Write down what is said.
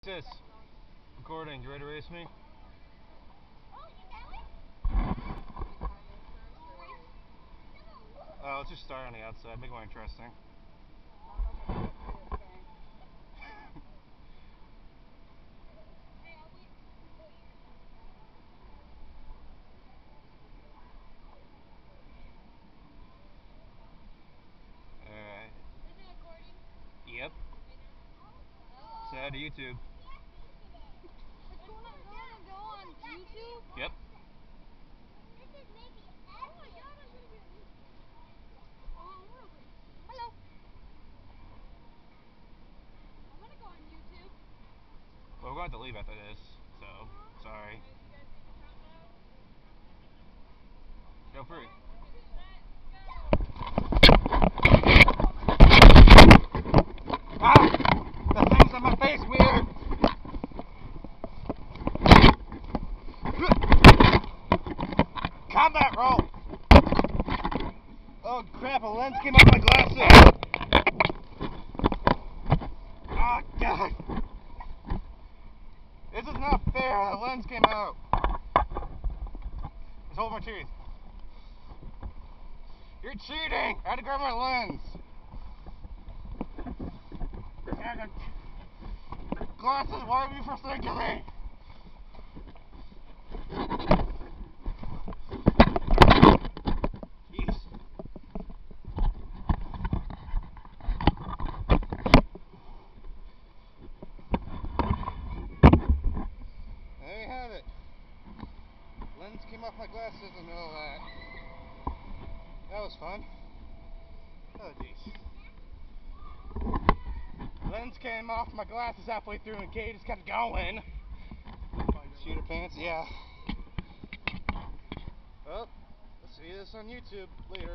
Alexis, recording. You ready to race me? Let's just start on the outside. Make it more interesting. Alright. Yep. Say hi to YouTube. It's going to go on YouTube? Yep. Hello. I'm going to go on YouTube. Well, we're going to have to leave after this, so sorry. Go free. Ah! The thing's on my face, weird! Combat roll! Oh crap, a lens came off my glasses! Oh god! This is not fair, the lens came out! Just hold my teeth. You're cheating! I had to grab my lens! Glasses, why are you forsaking me? Jeez. There you have it. Lens came off my glasses in the middle of that. That was fun. Oh jeez. Lens came off my glasses halfway through and Kay just kept going. Shooter pants, yeah. Well, let's see this on YouTube later.